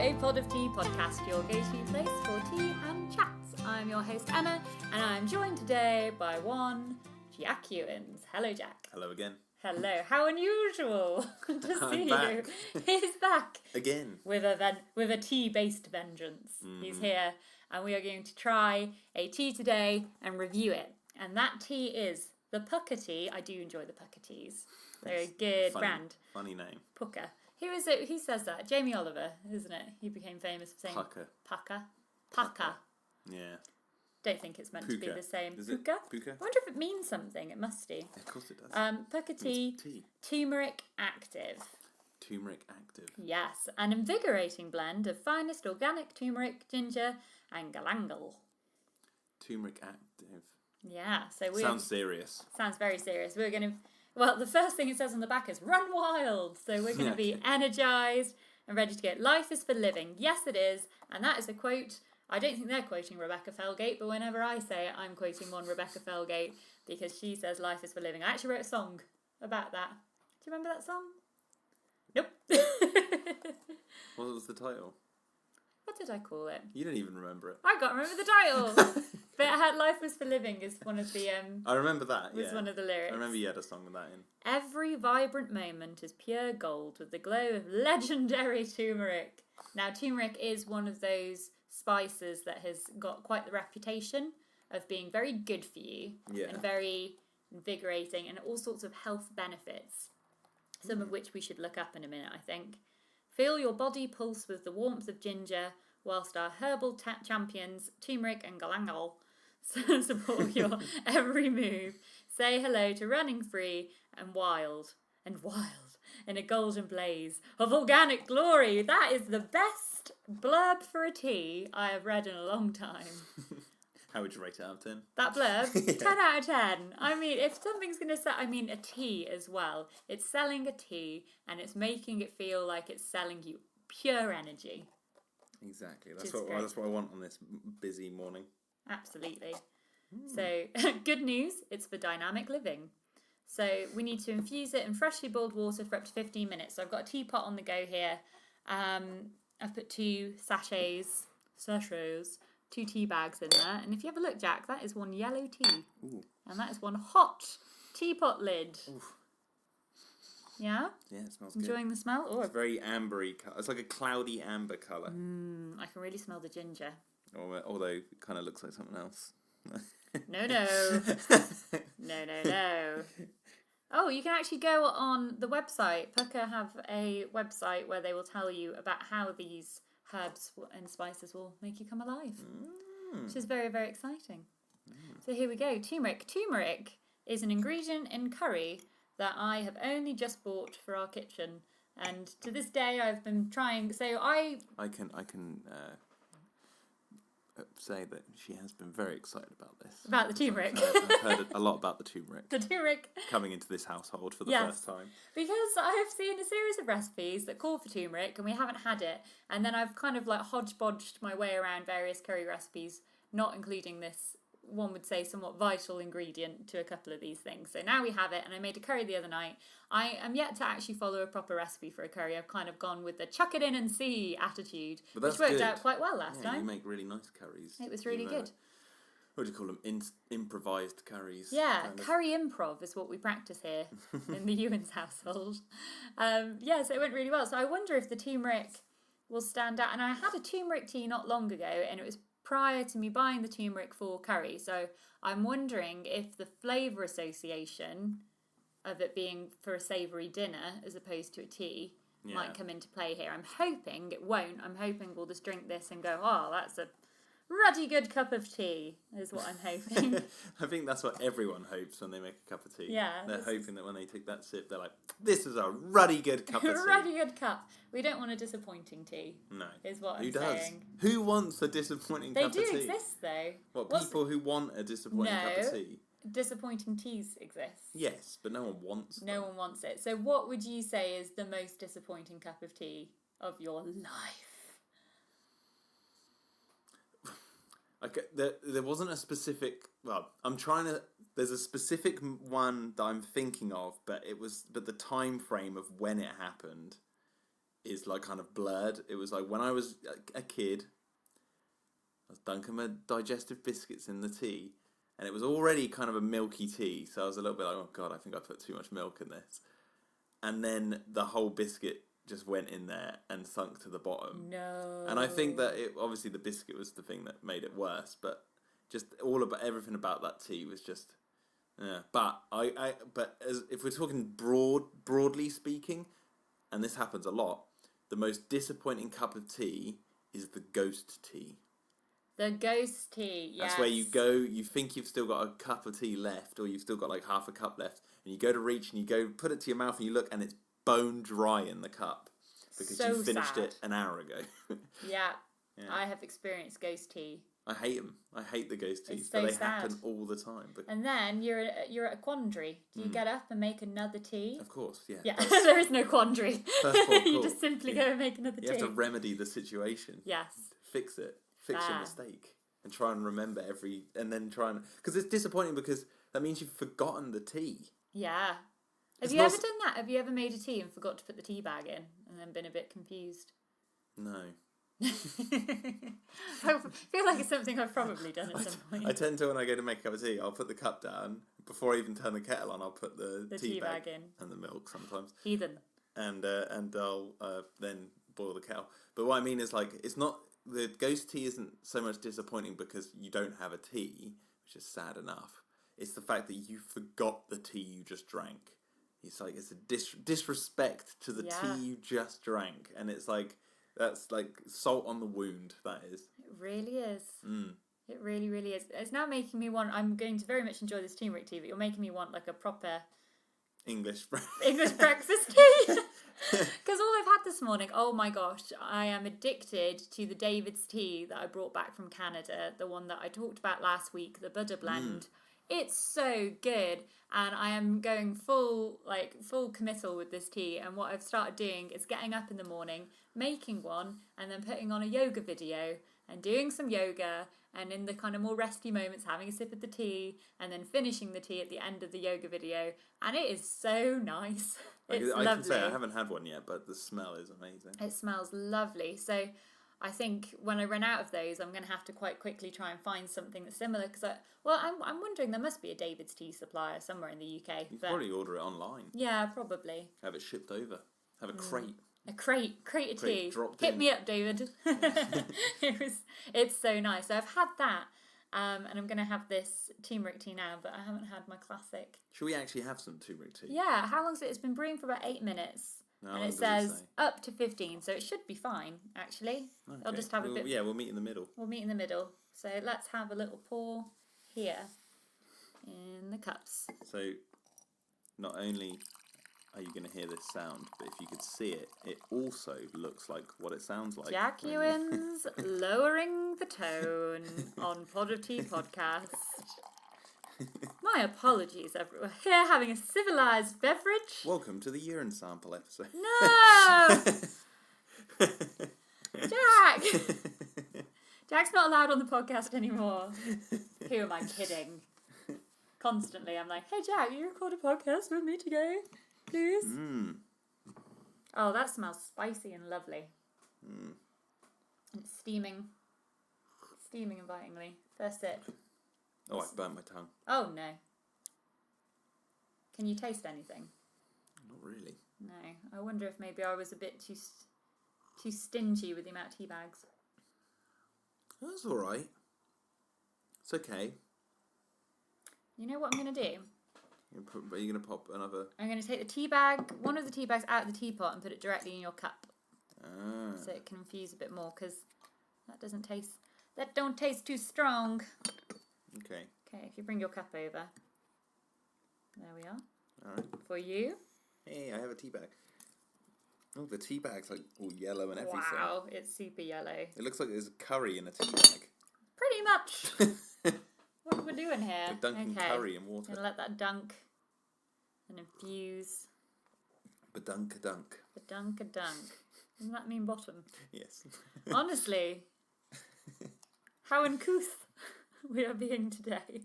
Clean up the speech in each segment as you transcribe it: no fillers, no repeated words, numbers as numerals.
a Pod of Tea podcast, your go-to place for tea and chats. I'm your host Emma, and I'm joined today by one Jack Ewins. Hello, Jack. Hello again. Hello. How unusual to see back. you. He's back Again. with a tea-based vengeance. He's here, and we are going to try a tea today and review it. And that tea is the Pukka tea. I do enjoy the Pukka teas. They're a good brand. Funny name. Pukka. Who is it? Who says that? Jamie Oliver, isn't it? He became famous for saying Pukka. Pukka. Yeah. Don't think it's meant to be the same. Is Pukka? it Pukka? I wonder if it means something. It must do. Of course it does. Pukka tea. Turmeric Active. Turmeric Active. Yes, an invigorating blend of finest organic turmeric, ginger, and galangal. Turmeric Active. Yeah, so we sounds serious. Sounds very serious. We're going to. Well, the first thing it says on the back is "Run wild." So we're going to be energised and ready to go. Life is for living. Yes, it is, and that is a quote. I don't think they're quoting Rebecca Felgate, but whenever I say it, I'm quoting one Rebecca Felgate because she says life is for living. I actually wrote a song about that. Do you remember that song? Nope. What was the title? What did I call it? You don't even remember it. I can't remember the title. But it had "Life was for living" is one of the I remember that. was one of the lyrics. I remember you had a song with that in. Every vibrant moment is pure gold with the glow of legendary turmeric. Now, turmeric is one of those spices that has got quite the reputation of being very good for you and very invigorating and all sorts of health benefits, some of which we should look up in a minute, I think. Feel your body pulse with the warmth of ginger, whilst our herbal champions, turmeric and galangal, support your every move. Say hello to running free and wild, in a golden blaze of organic glory. That is the best blurb for a tea I have read in a long time. How would you rate it out of 10? That blurb, 10 out of 10. I mean, if something's going to sell, I mean, a tea as well. It's selling a tea and it's making it feel like it's selling you pure energy. Exactly. That's what I want on this busy morning. Absolutely. So, good news, it's for dynamic living. So, we need to infuse it in freshly boiled water for up to 15 minutes. So, I've got a teapot on the go here. I've put 2 sachets, 2 tea bags in there. And if you have a look, Jack, that is one yellow tea. Ooh. And that is one hot teapot lid. Oof. Yeah? Yeah, it smells Enjoying the smell? Oh, it's very ambery colour. It's like a cloudy amber colour. I can really smell the ginger. Although it kind of looks like something else. No. No. Oh, you can actually go on the website. Pukka have a website where they will tell you about how these herbs and spices will make you come alive, which is very, very exciting. So here we go. Turmeric. Turmeric is an ingredient in curry that I have only just bought for our kitchen, and to this day I've been trying. So I can say that she has been very excited about this. About the turmeric. I've heard a lot about the turmeric. The turmeric. Coming into this household for the first time. Because I have seen a series of recipes that call for turmeric and we haven't had it. And then I've kind of like hodgepodged my way around various curry recipes, not including this, one would say, somewhat vital ingredient to a couple of these things. So now we have it, and I made a curry the other night. I am yet to actually follow a proper recipe for a curry. I've kind of gone with the chuck it in and see attitude, which worked out quite well last time. You make really nice curries. It was really good. What do you call them? Improvised curries. Yeah, curry improv is what we practice here in the Ewins household. So it went really well. So I wonder if the turmeric will stand out. And I had a turmeric tea not long ago, and it was prior to me buying the turmeric for curry. So I'm wondering if the flavour association of it being for a savoury dinner as opposed to a tea might come into play here. I'm hoping it won't. I'm hoping we'll just drink this and go, oh, that's a ruddy good cup of tea, is what I'm hoping. I think that's what everyone hopes when they make a cup of tea. Yeah. They're hoping that when they take that sip, they're like, this is a ruddy good cup of tea. Ruddy good cup. We don't want a disappointing tea. No. Is what Who I'm does? saying. Who wants a disappointing cup of tea? They do exist, though. What, people who want a disappointing cup of tea? Disappointing teas exist. Yes, but no one wants them. No one wants it. So what would you say is the most disappointing cup of tea of your life? Okay, there wasn't a specific. Well, there's a specific one that I'm thinking of, but the time frame of when it happened is like kind of blurred. It was like when I was a kid, I was dunking my digestive biscuits in the tea, and it was already kind of a milky tea, so I was a little bit like, oh god, I think I put too much milk in this. And then the whole biscuit just went in there and sunk to the bottom. No. And I think that obviously the biscuit was the thing that made it worse, but just everything about that tea was just, yeah. But if we're talking broadly speaking, and this happens a lot, the most disappointing cup of tea is the ghost tea. The ghost tea, yes. That's where you go, you think you've still got a cup of tea left, or you've still got like half a cup left, and you go to reach and you go put it to your mouth and you look and it's bone dry in the cup because so you finished sad. it an hour ago. Yeah, Yeah. I have experienced ghost tea. I hate them. I hate the ghost teas, It's so but they sad. happen all the time. But And then you're at a quandary. Do you get up and make another tea? of course, yeah. Yeah, there is no quandary. First port of You call. just simply Yeah. go and make another You tea. have to remedy the situation. Yes. Fix it. Fix your Fair. mistake. And try and remember because it's disappointing because that means you've forgotten the tea. Yeah. Have It's you not ever done that? Have you ever made a tea and forgot to put the tea bag in and then been a bit confused? No. I feel like it's something I've probably done at some point. I tend to, when I go to make a cup of tea, I'll put the cup down. Before I even turn the kettle on, I'll put the tea bag in. and the milk sometimes. Heathen. And I'll then boil the kettle. But what I mean is, like, it's not... The ghost tea isn't so much disappointing because you don't have a tea, which is sad enough. It's the fact that you forgot the tea you just drank. It's like, it's a disrespect to the tea you just drank. And it's like, that's like salt on the wound, that is. It really is. It really, really is. It's now making me want... I'm going to very much enjoy this turmeric tea, but you're making me want like a proper... English breakfast tea. Because all I've had this morning, oh my gosh, I am addicted to the David's tea that I brought back from Canada, the one that I talked about last week, the Buddha blend. It's so good, and I am going full committal with this tea. And what I've started doing is getting up in the morning, making one, and then putting on a yoga video and doing some yoga, and in the kind of more resty moments having a sip of the tea, and then finishing the tea at the end of the yoga video, and it is so nice. It's lovely. I can say I haven't had one yet, but the smell is amazing. It smells lovely. So I think when I run out of those, I'm going to have to quite quickly try and find something that's similar, because I'm wondering, there must be a David's tea supplier somewhere in the UK. You can probably order it online. Yeah, probably. Have it shipped over. Have a crate. A crate of tea. Hit in. me up, David. It's so nice. So I've had that, and I'm going to have this turmeric tea now, but I haven't had my classic. Should we actually have some turmeric tea? Yeah, how long is it? It's been brewing for about 8 minutes. And it says up to 15, so it should be fine, actually. Okay. I'll just have a bit... Yeah, we'll meet in the middle. We'll meet in the middle. So let's have a little pour here in the cups. So not only are you going to hear this sound, but if you could see it, it also looks like what it sounds like. Jack Ewins lowering the tone on Pod of Tea podcast. My apologies, everyone. Here having a civilised beverage. Welcome to the urine sample episode. No! Jack! Jack's not allowed on the podcast anymore. Who am I kidding? Constantly, I'm like, hey Jack, you record a podcast with me today, please? Oh, that smells spicy and lovely. And it's steaming invitingly. First sip. Oh, I burnt my tongue. Oh no. Can you taste anything? Not really. No. I wonder if maybe I was a bit too stingy with the amount of tea bags. That's all right. It's okay. You know what I'm going to do? Are you going to pop another... I'm going to take the tea bag, one of the tea bags out of the teapot and put it directly in your cup. Ah. So it can infuse a bit more, because that don't taste too strong. Okay. Okay, if you bring your cup over. There we are. All right. For you. Hey, I have a tea bag. Oh, the tea bag's like all yellow and everything. Wow, it's super yellow. It looks like there's curry in a tea bag. Pretty much. What are we doing here? We're dunking curry in water. Gonna let that dunk and infuse. Badunk-a-dunk. Badunk-a-dunk. Doesn't that mean bottom? Yes. Honestly, how uncouth we are being today.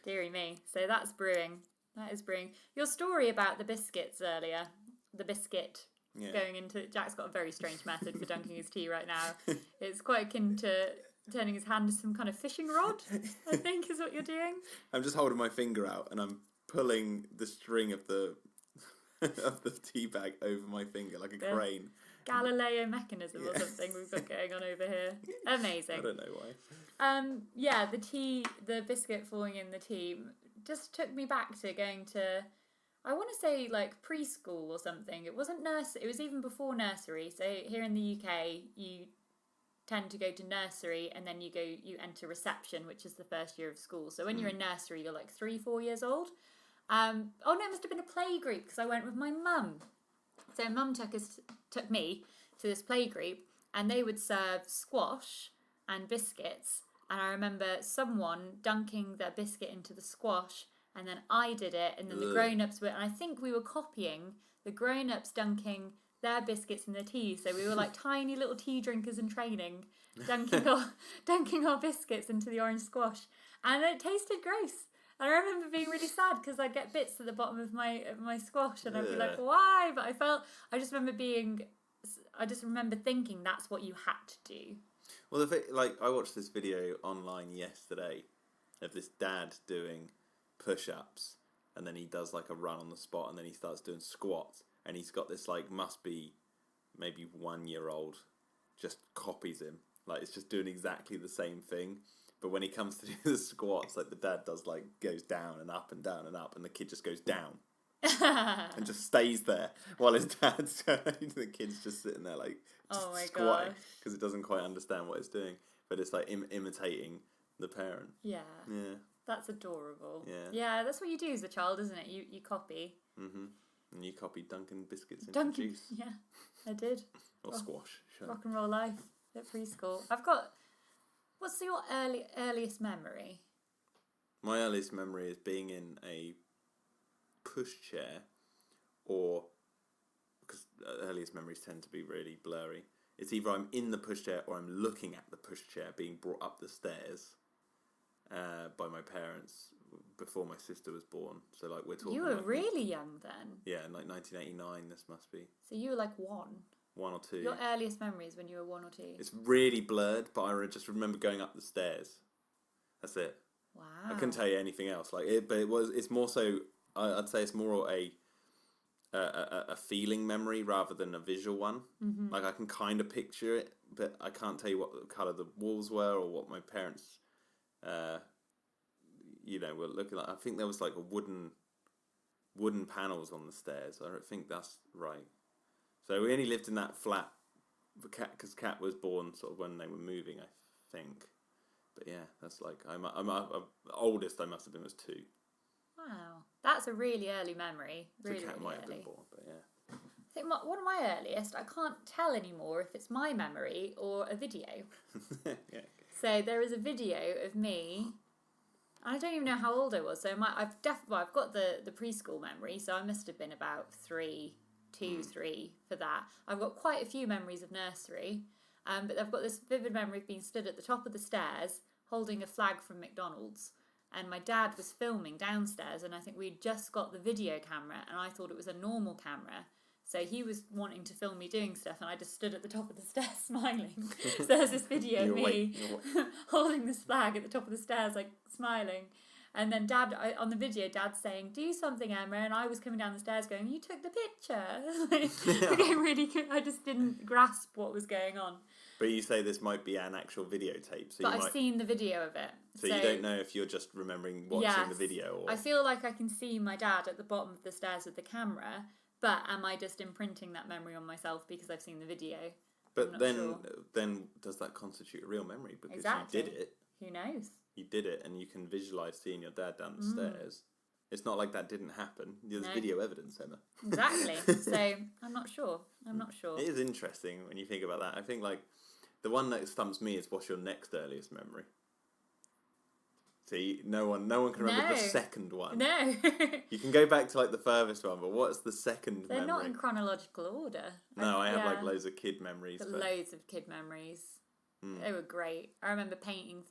Deary me. So that's brewing. That is brewing. Your story about the biscuits earlier, the biscuit Yeah. going into... Jack's got a very strange method for dunking his tea right now. It's quite akin to turning his hand to some kind of fishing rod, I think is what you're doing. I'm just holding my finger out and I'm pulling the string of the of the tea bag over my finger like a crane. Galileo mechanism or something we've got going on over here. Amazing. I don't know why. Yeah, the biscuit falling in the tea just took me back to going to, I want to say like preschool or something. It wasn't nursery, it was even before nursery. So here in the UK, you tend to go to nursery and then you enter reception, which is the first year of school. So when you're in nursery, you're like 3-4 years old. Oh no, it must have been a play group because I went with my mum. So mum took me to this play group and they would serve squash and biscuits. And I remember someone dunking their biscuit into the squash and then I did it and then the grown-ups were, and I think we were copying the grown-ups dunking their biscuits in the tea. So we were like tiny little tea drinkers in training, dunking our biscuits into the orange squash. And it tasted gross. And I remember being really sad because I'd get bits at the bottom of my squash and I'd be like, why? But I just remember thinking that's what you had to do. Well, I watched this video online yesterday of this dad doing push-ups and then he does like a run on the spot and then he starts doing squats and he's got this like must be maybe 1-year-old just copies him. Like it's just doing exactly the same thing. But when he comes to do the squats, like the dad does like goes down and up and down and up and the kid just goes down and just stays there while his dad's the kid's just sitting there like just squatting because it doesn't quite understand what it's doing. But it's like imitating the parent. Yeah. Yeah. That's adorable. Yeah. Yeah, that's what you do as a child, isn't it? You copy. Mhm. And you copied Dunkin' biscuits into juice. Yeah, I did. Or squash. Sure. Rock and roll life at preschool. I've got. What's your earliest memory? My earliest memory is being in a pushchair, or because earliest memories tend to be really blurry. It's either I'm in the pushchair or I'm looking at the pushchair being brought up the stairs by my parents before my sister was born. So like we're talking. You were like, really young then. Yeah, in like 1989. This must be. So you were like 1. 1 or 2. Your earliest memories when you were 1 or 2. It's really blurred, but I just remember going up the stairs. That's it. Wow. I couldn't tell you anything else. Like it, but it's more so. I'd say it's more a feeling memory rather than a visual one. Mm-hmm. Like I can kind of picture it, but I can't tell you what colour the walls were or what my parents, were looking like. I think there was like a wooden panels on the stairs. I don't think that's right. So we only lived in that flat because Kat was born sort of when they were moving, I think. But yeah, that's like I'm oldest I must have been was 2. Wow, that's a really early memory. Really, so Kat really might early. have been born, but yeah. I think one of my earliest, I can't tell anymore if it's my memory or a video. Yeah. So there is a video of me. I don't even know how old I was. So I've got the preschool memory. So I must have been about 3 for that. I've got quite a few memories of nursery, but I've got this vivid memory of being stood at the top of the stairs holding a flag from McDonald's, and my dad was filming downstairs, and I think we'd just got the video camera, and I thought it was a normal camera. So he was wanting to film me doing stuff, and I just stood at the top of the stairs smiling. So there's this video of me holding this flag at the top of the stairs, like smiling. And then on the video, Dad's saying, "Do something, Emma." And I was coming down the stairs going, "You took the picture." Became really good. I just didn't grasp what was going on. But you say this might be an actual videotape. But I've seen the video of it. So you don't know if you're just remembering watching the video. Or... I feel like I can see my dad at the bottom of the stairs with the camera, but am I just imprinting that memory on myself because I've seen the video? But then does that constitute a real memory? Because you did it. Who knows? You did it, and you can visualise seeing your dad down the stairs. It's not like that didn't happen. There's video evidence, Emma. Exactly. So I'm not sure. It is interesting when you think about that. I think like the one that stumps me is what's your next earliest memory? See, no one can remember the second one. No. You can go back to like the furthest one, but what's the second memory? They're not in chronological order. No, I have like loads of kid memories. Loads of kid memories. They were great. I remember painting.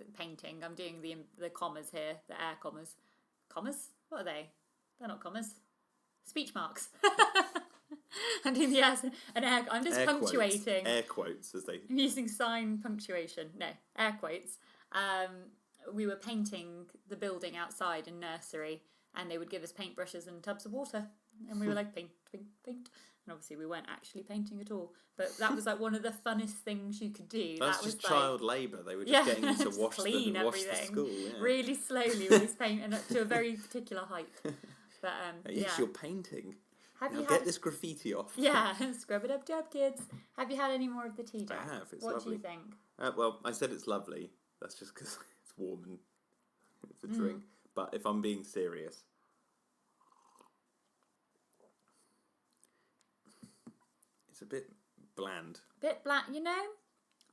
I'm doing the commas here, the air commas. Commas? What are they? They're not commas. Speech marks. I'm doing the yes, an air. I'm just Air punctuating. Quotes. Air quotes, as they. I'm using sign punctuation. No, air quotes. We were painting the building outside in nursery, and they would give us paintbrushes and tubs of water, and we were like paint, paint, paint. And obviously we weren't actually painting at all, but that was like one of the funnest things you could do. That's that was just child labour. They were just yeah, getting you to just wash clean the everything school. Yeah. really slowly with this paint and up to a very particular height. But Yes, yeah. you're painting. Have now you get had this graffiti off. Yeah, scrub it up, job, kids. Have you had any more of the tea, Jack? I have. It's what lovely. do you think? Well, I said it's lovely. That's just because it's warm and it's a drink. But if I'm being serious, it's a bit bland. Bit black, you know?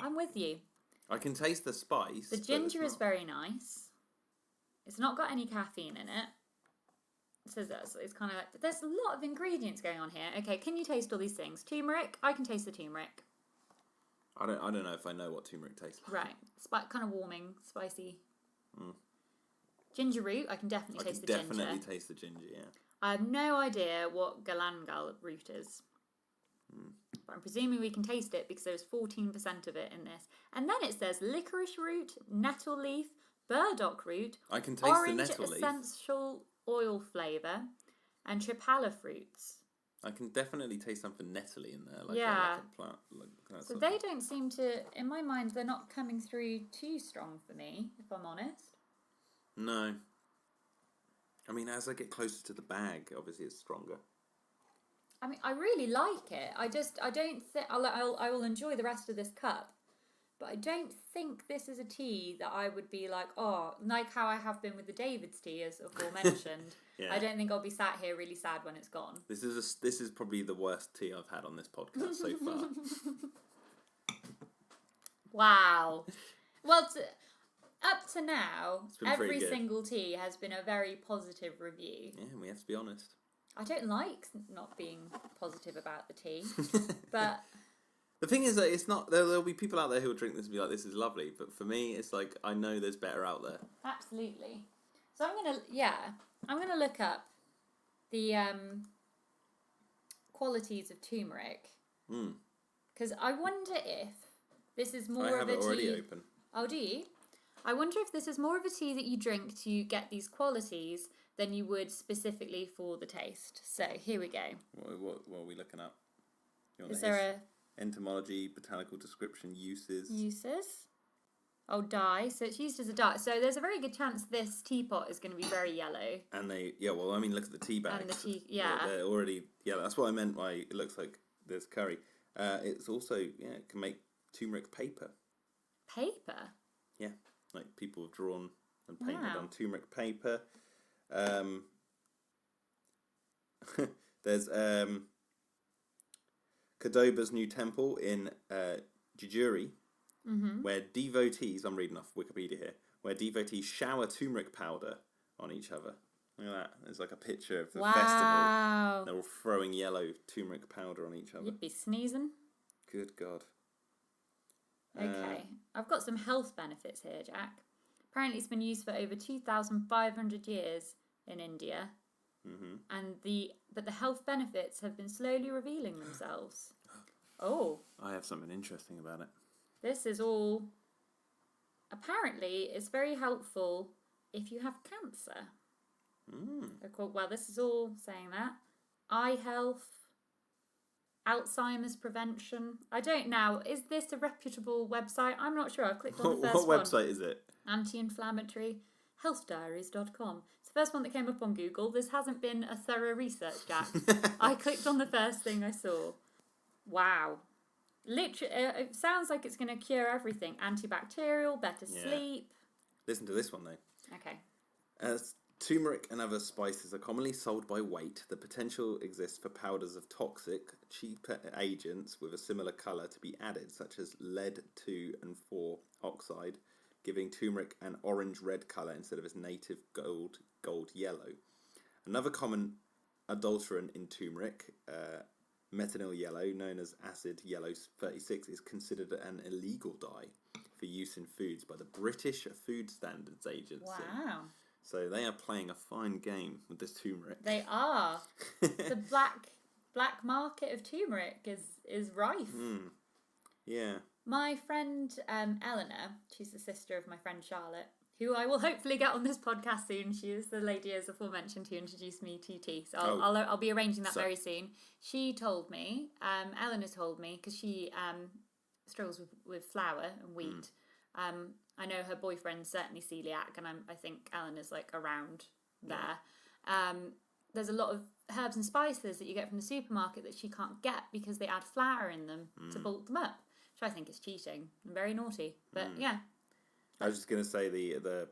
I'm with you. I can taste the spice. The ginger is very nice. It's not got any caffeine in it. So it's kind of like, there's a lot of ingredients going on here. Okay, can you taste all these things? Turmeric? I can taste the turmeric. I don't know if I know what turmeric tastes like. Right. Kind of warming, spicy. Ginger root, I can definitely taste the ginger. I can definitely taste the ginger, yeah. I have no idea what galangal root is. But I'm presuming we can taste it because there's 14% of it in this. And then it says licorice root, nettle leaf, burdock root, I can taste orange the nettle leaf. essential oil flavour, and tripala fruits. I can definitely taste something nettly in there. Like Yeah. a plant. So they don't seem to, in my mind, they're not coming through too strong for me, if I'm honest. No. I mean, as I get closer to the bag, obviously it's stronger. I mean, I really like it. I don't think I will enjoy the rest of this cup, but I don't think this is a tea that I would be like, oh, like how I have been with the David's tea, as aforementioned. Yeah. I don't think I'll be sat here really sad when it's gone. This is probably the worst tea I've had on this podcast so far. Wow. Well, up to now, every good. single tea has been a very positive review. Yeah, we have to be honest. I don't like not being positive about the tea, but the thing is that it's not. There'll be people out there who will drink this and be like, "This is lovely," but for me, it's like I know there's better out there. Absolutely. So I'm gonna look up the qualities of turmeric because I wonder if this is more of a tea. I have it already open. Oh, do you? I wonder if this is more of a tea that you drink to get these qualities than you would specifically for the taste. So here we go. What are we looking up? Is there a entomology, botanical description, uses? Oh, dye. So it's used as a dye. So there's a very good chance this teapot is going to be very yellow. And look at the tea bags. And the tea, yeah. They're already, that's what I meant by it looks like there's curry. It's also, it can make turmeric paper. Paper? Yeah, like people have drawn and painted on turmeric paper. There's Cordoba's new temple in Jujuri, where devotees, I'm reading off Wikipedia here, where devotees shower turmeric powder on each other. Look at that. There's like a picture of the festival. They're all throwing yellow turmeric powder on each other. You'd be sneezing. Good God. Okay. I've got some health benefits here, Jack. Apparently it's been used for over 2,500 years in India. But the health benefits have been slowly revealing themselves. Oh. I have something interesting about it. This is all... Apparently, it's very helpful if you have cancer. Well, this is all saying that. Eye health, Alzheimer's prevention. I don't know. Is this a reputable website? I'm not sure. I've clicked on the first one. What website is it? Anti-inflammatory healthdiaries.com. It's the first one that came up on Google. This hasn't been a thorough research, Jack. I clicked on the first thing I saw. Wow. Literally, it sounds like it's going to cure everything. Antibacterial, better sleep. Listen to this one, though. Okay. As turmeric and other spices are commonly sold by weight, the potential exists for powders of toxic, cheaper agents with a similar colour to be added, such as lead 2 and 4 oxide, giving turmeric an orange-red colour instead of its native gold yellow. Another common adulterant in turmeric, methanol yellow, known as acid yellow 36, is considered an illegal dye for use in foods by the British Food Standards Agency. Wow. So they are playing a fine game with this turmeric. They are. The black black market of turmeric is rife. Yeah. My friend Eleanor, she's the sister of my friend Charlotte, who I will hopefully get on this podcast soon. She is the lady, as aforementioned, who introduced me to tea. So I'll be arranging that very soon. She told me, Eleanor told me, because she struggles with flour and wheat. I know her boyfriend's certainly celiac, and I think Eleanor's like around there. There's a lot of herbs and spices that you get from the supermarket that she can't get because they add flour in them to bulk them up, which I think is cheating and very naughty. But yeah. I was just going to say the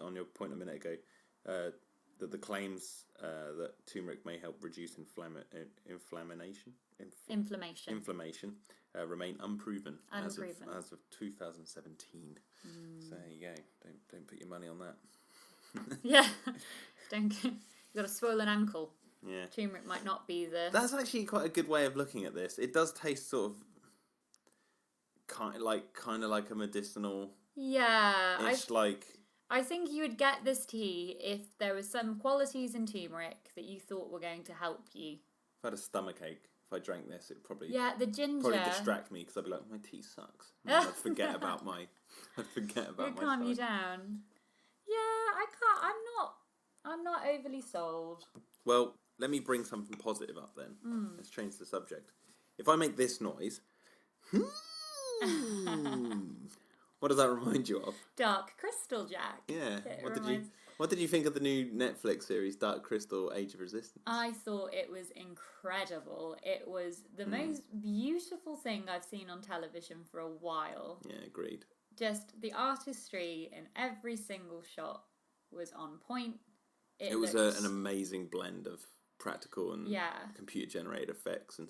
on your point a minute ago, that the claims that turmeric may help reduce inflammation remain unproven. As of 2017. So there you go. Don't put your money on that. Yeah, don't. You've got a swollen ankle. Yeah, turmeric might not be the. That's actually quite a good way of looking at this. It does taste sort of kind of like a medicinal. Yeah, I think you would get this tea if there was some qualities in turmeric that you thought were going to help you. If I had a stomachache, if I drank this, it probably the ginger probably distract me because I'd be like, my tea sucks. And I'd forget about my. It'd calm you down. Yeah, I can't. I'm not overly sold. Well, let me bring something positive up then. Let's change the subject. If I make this noise. What does that remind you of? Dark Crystal, Jack. Yeah. What did you think of the new Netflix series, Dark Crystal: Age of Resistance? I thought it was incredible. It was the most beautiful thing I've seen on television for a while. Yeah, agreed. Just the artistry in every single shot was on point. It was an amazing blend of practical and computer-generated effects and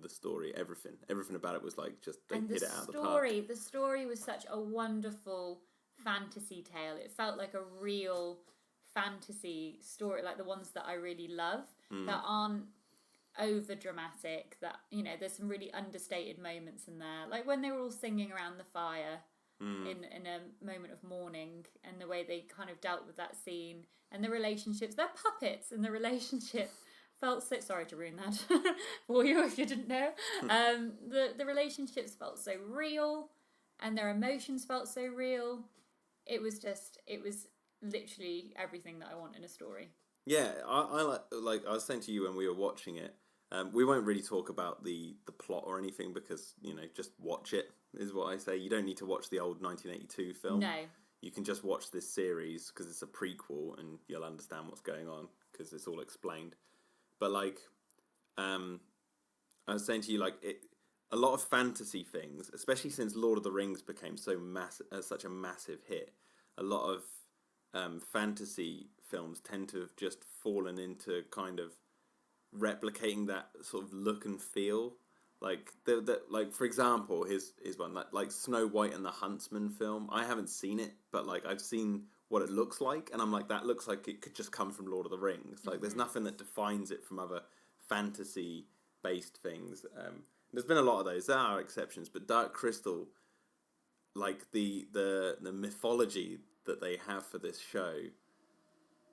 the story, everything about it was like just they hit it out of the park. The story was such a wonderful fantasy tale. It felt like a real fantasy story, like the ones that I really love, that aren't over dramatic. That there's some really understated moments in there, like when they were all singing around the fire. In a moment of mourning, and the way they kind of dealt with that scene and the relationships. They're puppets, and the relationship felt so. Sorry to ruin that for you if you didn't know. The relationships felt so real, and their emotions felt so real. It was literally everything that I want in a story. Yeah, I like I was saying to you when we were watching it. We won't really talk about the plot or anything because just watch it. Is what I say. You don't need to watch the old 1982 film. No. You can just watch this series because it's a prequel and you'll understand what's going on because it's all explained. But I was saying to you, a lot of fantasy things, especially since Lord of the Rings became such a massive hit, a lot of fantasy films tend to have just fallen into kind of replicating that sort of look and feel. Like for example, his one like Snow White and the Huntsman film. I haven't seen it, but I've seen what it looks like, and I'm like, that looks like it could just come from Lord of the Rings. There's nothing that defines it from other fantasy based things. There's been a lot of those. There are exceptions, but Dark Crystal, the mythology that they have for this show,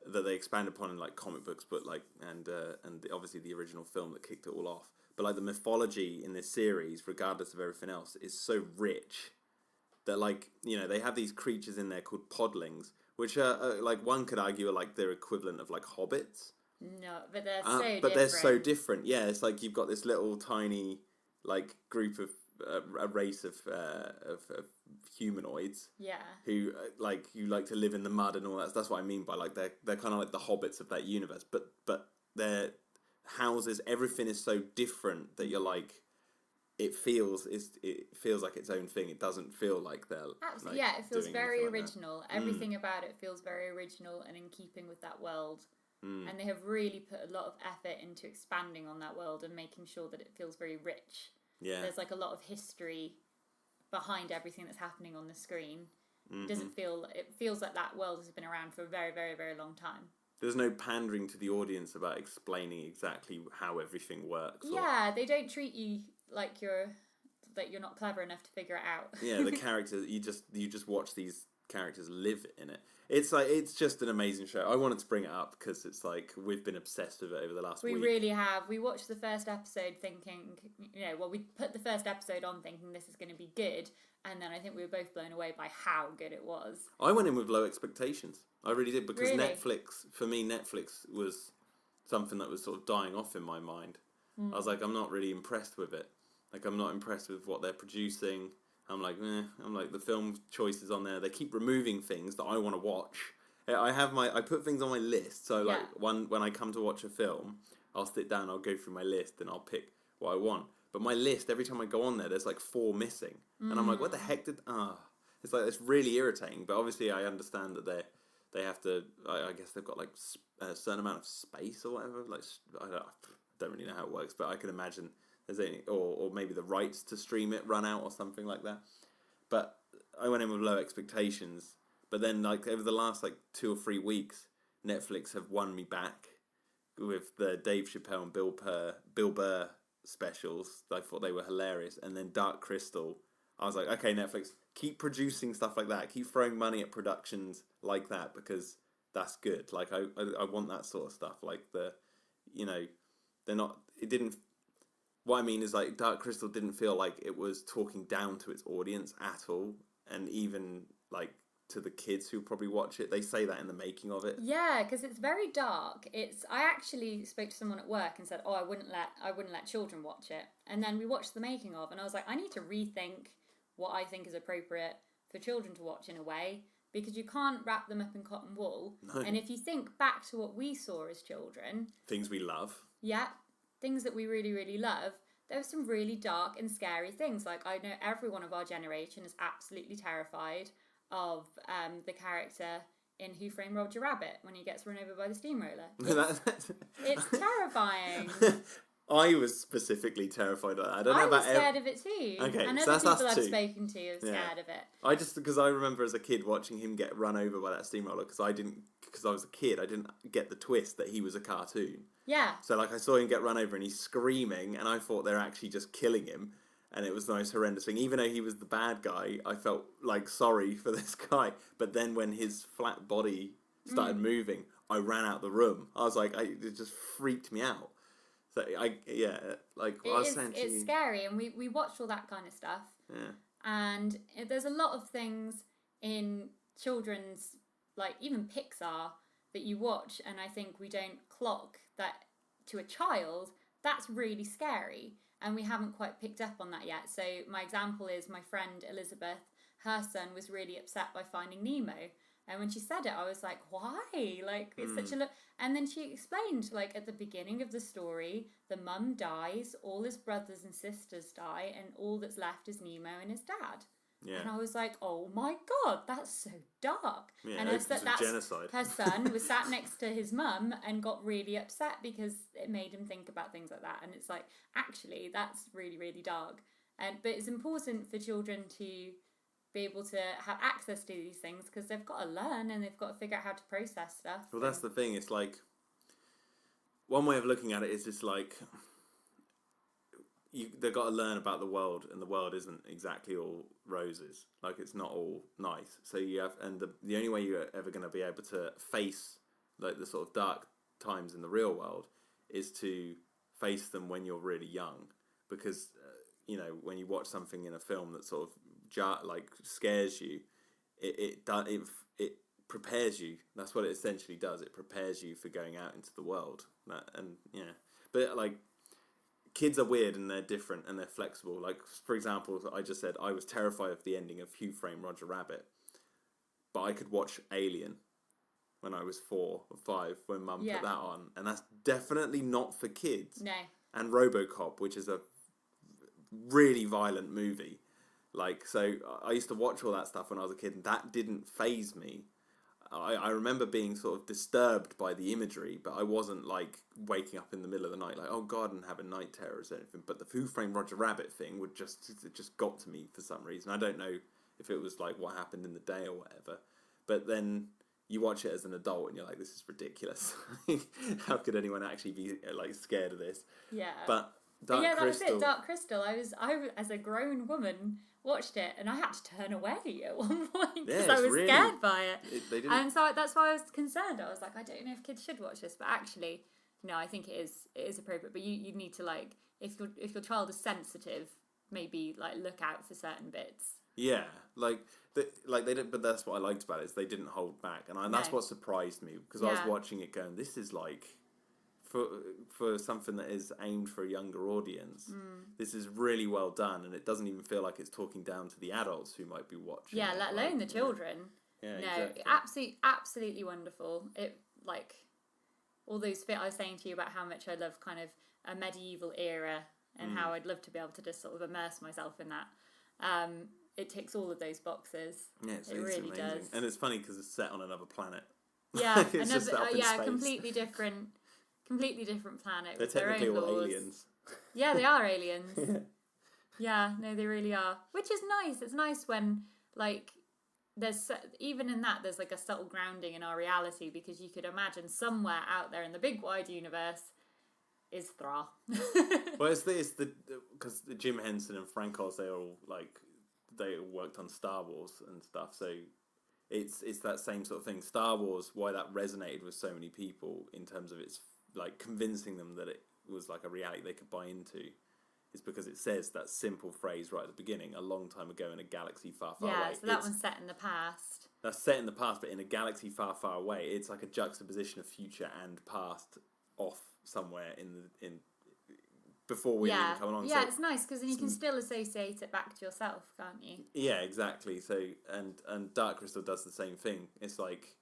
that they expand upon in comic books, but and obviously the original film that kicked it all off. But the mythology in this series, regardless of everything else, is so rich that they have these creatures in there called podlings, which are one could argue are their equivalent of hobbits. No, but they're so different. But they're so different. Yeah, it's you've got this little tiny group of a race of humanoids. Yeah. Who like to live in the mud and all that. That's what I mean by they're kind of like the hobbits of that universe. But their houses, everything is so different that you're it feels like its own thing. It doesn't feel like they're absolutely it feels very original. Everything about it feels very original and in keeping with that world. And they have really put a lot of effort into expanding on that world and making sure that it feels very rich. Yeah. There's a lot of history behind everything that's happening on the screen. It feels like that world has been around for a very, very, very long time. There's no pandering to the audience about explaining exactly how everything works. Yeah, they don't treat you like you're not clever enough to figure it out. Yeah, the characters, you just watch these characters live in it. it's just an amazing show. I wanted to bring it up because it's like we've been obsessed with it over the last We week. really have. We watched the first episode thinking, we put the first episode on thinking this is going to be good, and then I think we were both blown away by how good it was. I went in with low expectations. I really did, because Really? Netflix was something that was sort of dying off in my mind. I was like, I'm not really impressed with it. Like, I'm not impressed with what they're producing. I'm like, the film choices on there, they keep removing things that I want to watch. I put things on my list, so like when I come to watch a film, I'll sit down, I'll go through my list, and I'll pick what I want. But my list, every time I go on there's like 4 missing, and I'm like, what the heck it's like, it's really irritating. But obviously I understand that they have to, I guess they've got like a certain amount of space or whatever. Like, I don't really know how it works, but I can imagine there's any, or maybe the rights to stream it run out or something like that. But I went in with low expectations. But then, like, over the last, like, 2 or 3 weeks, Netflix have won me back with the Dave Chappelle and Bill Burr specials. I thought they were hilarious. And then Dark Crystal. I was like, okay, Netflix, keep producing stuff like that. Keep throwing money at productions like that, because that's good. Like, I want that sort of stuff. Like, they're not... It didn't... What I mean is, like, Dark Crystal didn't feel like it was talking down to its audience at all. And even, like, to the kids who probably watch it. They say that in the making of it. Yeah, because it's very dark. I actually spoke to someone at work and said, I wouldn't let children watch it. And then we watched the making of, and I was like, I need to rethink what I think is appropriate for children to watch in a way, because you can't wrap them up in cotton wool. No. And if you think back to what we saw as children, things we love. Yeah, things that we really, really love. There were some really dark and scary things. Like, I know everyone of our generation is absolutely terrified of the character in Who Framed Roger Rabbit when he gets run over by the steamroller. It's terrifying. I was specifically terrified of that. I don't know I about was scared of it too. Okay, and so other that's people us I've too. spoken to are scared of it. Because I remember as a kid watching him get run over by that steamroller, because I was a kid, I didn't get the twist that he was a cartoon. Yeah. So like, I saw him get run over and he's screaming, and I thought they're actually just killing him. And it was the most horrendous thing. Even though he was the bad guy, I felt like sorry for this guy. But then when his flat body started moving, I ran out the room. I was like, it just freaked me out. So It's scary, and we watched all that kind of stuff. Yeah. And there's a lot of things in children's, like even Pixar, that you watch, and I think we don't clock that to a child. That's really scary. And we haven't quite picked up on that yet. So my example is my friend Elizabeth. Her son was really upset by Finding Nemo. And when she said it, I was like, why? Like, it's such a... And then she explained, like, at the beginning of the story, the mum dies, all his brothers and sisters die, and all that's left is Nemo and his dad. Yeah. And I was like, oh my God, that's so dark. Yeah, and that's genocide. Her son was sat next to his mum and got really upset because it made him think about things like that. And it's like, actually, that's really, really dark. But it's important for children to be able to have access to these things, because they've got to learn and they've got to figure out how to process stuff. Well, that's the thing. It's like, one way of looking at it is just like, they've got to learn about the world, and the world isn't exactly all roses. Like, it's not all nice. So you have, and the only way you're ever going to be able to face like the sort of dark times in the real world is to face them when you're really young, because when you watch something in a film that sort of scares you, it prepares you. That's what it essentially does. It prepares you for going out into the world. But like, kids are weird and they're different and they're flexible. Like, for example, I just said I was terrified of the ending of Who Framed Roger Rabbit, but I could watch Alien when I was 4 or 5 when Mum put that on, and that's definitely not for kids. No. And RoboCop, which is a really violent movie. Like, so I used to watch all that stuff when I was a kid, and that didn't faze me. I remember being sort of disturbed by the imagery, but I wasn't like waking up in the middle of the night like, oh God, and having night terrors or anything. But the Who Framed Roger Rabbit thing it just got to me for some reason. I don't know if it was like what happened in the day or whatever. But then you watch it as an adult and you're like, this is ridiculous. How could anyone actually be like scared of this? Yeah. But Dark yeah, that was Crystal. it. Dark Crystal. As a grown woman, watched it, and I had to turn away at one point because Yeah, I it's was really- scared by it. They didn't. And so that's why I was concerned. I was like, I don't know if kids should watch this, but actually, no, I think it is appropriate. But you need to, like, if your child is sensitive, maybe like look out for certain bits. Yeah, they did, but that's what I liked about it is they didn't hold back, and that's No. what surprised me because I was Yeah. watching it going, this is like for something that is aimed for a younger audience. This is really well done, and it doesn't even feel like it's talking down to the adults who might be watching. Yeah, it, let like, alone the children. Yeah, No, exactly. absolutely wonderful. It like all those I was saying to you about how much I love kind of a medieval era and how I'd love to be able to just sort of immerse myself in that. It ticks all of those boxes. Yeah, it really amazing. does. And it's funny because it's set on another planet. Yeah, It's just another up in space. completely different planet. They're with their technically own all laws. aliens. Yeah, they are aliens. Yeah, no, they really are. Which is nice. It's nice when like there's even in that there's like a subtle grounding in our reality because you could imagine somewhere out there in the big wide universe is Thra. Well, it's the because Jim Henson and Frank Oz they all worked on Star Wars and stuff, so it's that same sort of thing. Star Wars, why that resonated with so many people in terms of its like convincing them that it was like a reality they could buy into, is because it says that simple phrase right at the beginning, a long time ago in a galaxy far, far away. Yeah, so that one's set in the past. That's set in the past, but in a galaxy far, far away. It's like a juxtaposition of future and past off somewhere in before we even come along. Yeah, So, it's nice because then you can still associate it back to yourself, can't you? yeah, exactly. So and Dark Crystal does the same thing. It's like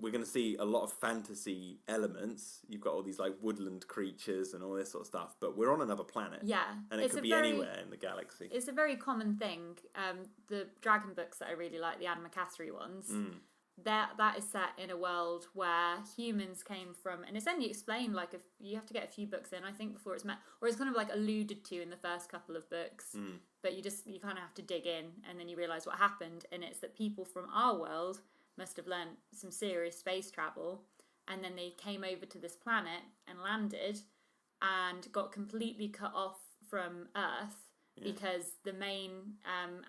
we're going to see a lot of fantasy elements. You've got all these like woodland creatures and all this sort of stuff, but we're on another planet. Yeah, And it could be anywhere in the galaxy. It's a very common thing. The dragon books that I really like, the Anne McCaffrey ones, that is set in a world where humans came from, and it's only explained like if you have to get a few books in, I think, before it's met, or it's kind of like alluded to in the first couple of books, but you kind of have to dig in, and then you realise what happened, and it's that people from our world must have learned some serious space travel, and then they came over to this planet and landed and got completely cut off from Earth because the main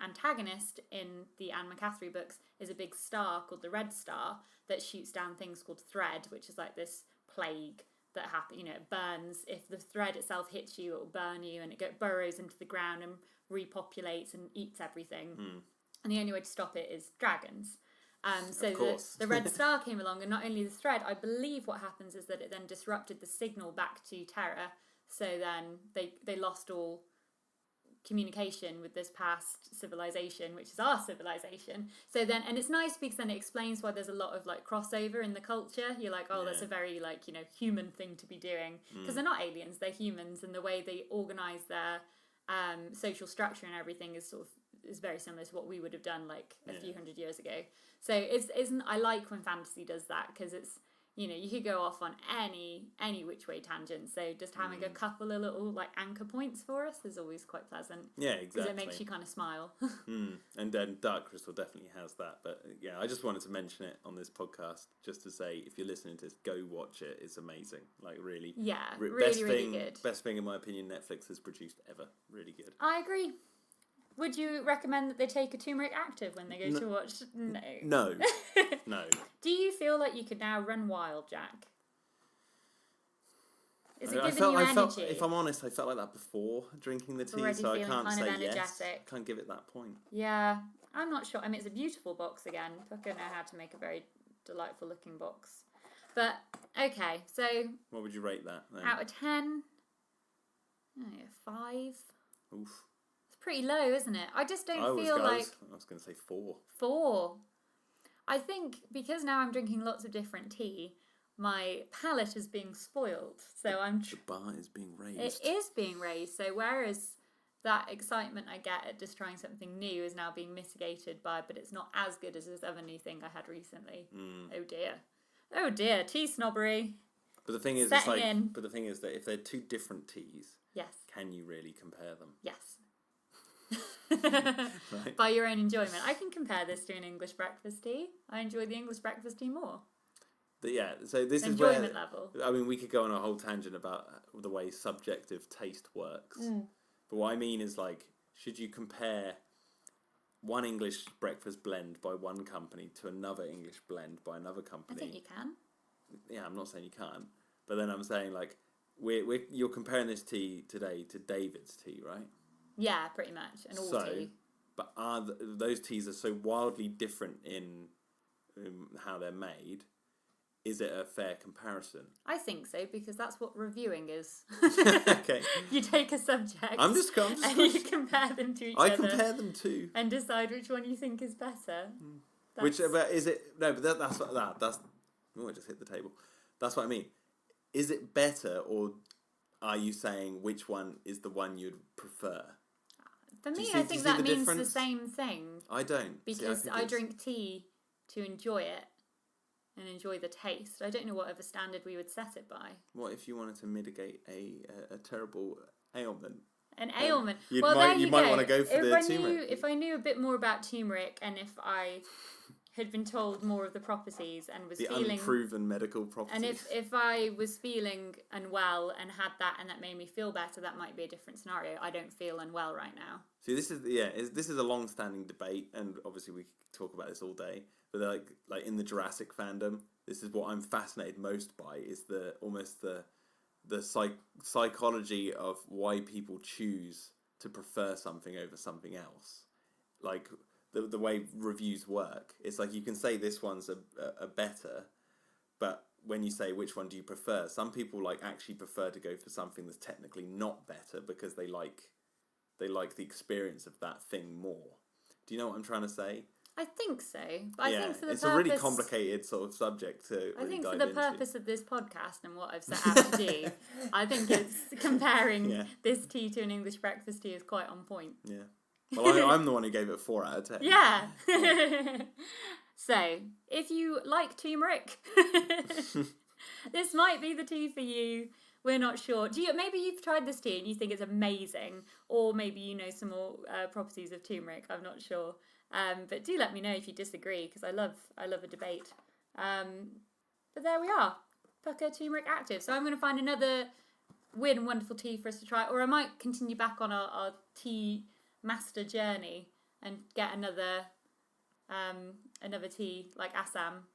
antagonist in the Anne McCaffrey books is a big star called the Red Star that shoots down things called thread, which is like this plague that happens. It burns. If the thread itself hits you, it will burn you, and it burrows into the ground and repopulates and eats everything. And the only way to stop it is dragons. So the Red Star came along, and not only the thread, I believe what happens is that it then disrupted the signal back to Terra, so then they lost all communication with this past civilization, which is our civilization. So then, and it's nice because then it explains why there's a lot of like crossover in the culture. You're like, oh, that's a very like, human thing to be doing, because they're not aliens, they're humans, and the way they organize their social structure and everything is very similar to what we would have done like a few hundred years ago. So I like when fantasy does that, because it's, you could go off on any which way tangent. So just having a couple of little like anchor points for us is always quite pleasant. Yeah, exactly. Because it makes you kind of smile. And then Dark Crystal definitely has that. But yeah, I just wanted to mention it on this podcast just to say, if you're listening to this, go watch it. It's amazing. Like really. Yeah, really good. Best thing in my opinion Netflix has produced ever. Really good. I agree. Would you recommend that they take a turmeric active when they go to watch? No. No. Do you feel like you could now run wild, Jack? Is it giving you energy? If I'm honest, I felt like that before drinking the tea, so I can't say yes. Can't give it that point. Yeah, I'm not sure. I mean, it's a beautiful box again. Pukka know how to make a very delightful looking box. But, okay, so... What would you rate that then? Out of 10? 5? Oof. Pretty low, isn't it? I just don't feel like... I was going to say 4. 4. I think because now I'm drinking lots of different tea, my palate is being spoiled. So the bar is being raised. It is being raised. So whereas that excitement I get at just trying something new is now being mitigated by, but it's not as good as this other new thing I had recently. Oh dear, tea snobbery. But the thing is, that if they're two different teas, yes, can you really compare them? Yes. Right. By your own enjoyment. I can compare this to an English breakfast tea. I enjoy the English breakfast tea more. So this is enjoyment where level. I mean we could go on a whole tangent about the way subjective taste works. But what I mean is like, should you compare one English breakfast blend by one company to another English blend by another company? I think you can. Yeah, I'm not saying you can't, but then I'm saying like you're comparing this tea today to David's tea, right? Yeah, pretty much, and all tea. But those teas are so wildly different in how they're made? Is it a fair comparison? I think so, because that's what reviewing is. Okay. You take a subject and you compare them to each other. I compare them too. And decide which one you think is better. But is it... No, but that's... Oh, I just hit the table. That's what I mean. Is it better, or are you saying which one is the one you'd prefer? For me, I think that means the same thing. I don't. Because I drink tea to enjoy it. And enjoy the taste. I don't know what other standard we would set it by. What if you wanted to mitigate a terrible ailment? An ailment? You might want to go for the turmeric. If I knew a bit more about turmeric, and if I had been told more of the properties and was feeling... unproven medical properties. And if I was feeling unwell and had that and that made me feel better, that might be a different scenario. I don't feel unwell right now. See, this is a long-standing debate, and obviously we could talk about this all day. But like in the Jurassic fandom, this is what I'm fascinated most by, is the psychology of why people choose to prefer something over something else. Like the way reviews work, it's like you can say this one's a better, but when you say which one do you prefer, some people like actually prefer to go for something that's technically not better because they like the experience of that thing more. Do you know what I'm trying to say? I think so. But I think for the it's a really complicated sort of subject to really I think dive for the into. Purpose of this podcast and what I've set out to do, I think it's comparing this tea to an English breakfast tea is quite on point. Yeah. Well, I'm the one who gave it 4 out of 10. Yeah. So, if you like turmeric, this might be the tea for you. We're not sure. Maybe you've tried this tea and you think it's amazing, or maybe you know some more properties of turmeric. I'm not sure. But do let me know if you disagree, because I love a debate. But there we are, Pukka Turmeric Active. So I'm going to find another weird and wonderful tea for us to try, or I might continue back on our tea master journey and get another tea like Assam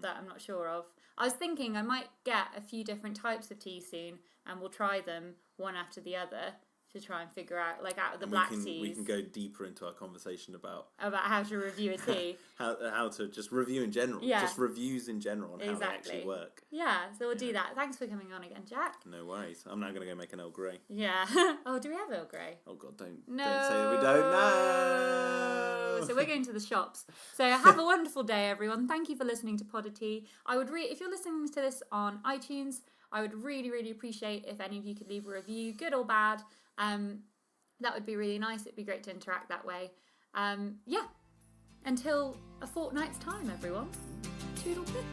that I'm not sure of. I was thinking I might get a few different types of tea soon, and we'll try them one after the other to try and figure out, like, out of the black teas. We can go deeper into our conversation about how to review a tea. how to just review in general. Yeah. Just reviews in general and how they actually work. Yeah, so we'll do that. Thanks for coming on again, Jack. No worries. I'm now going to go make an Earl Grey. Yeah. Oh, do we have Earl Grey? Oh, God, don't say that we don't know. So we're going to the shops. So have a wonderful day, everyone. Thank you for listening to Pod of Tea. If you're listening to this on iTunes, I would really, really appreciate if any of you could leave a review, good or bad. That would be really nice. It'd be great to interact that way. Until a fortnight's time, everyone. Toodle pip.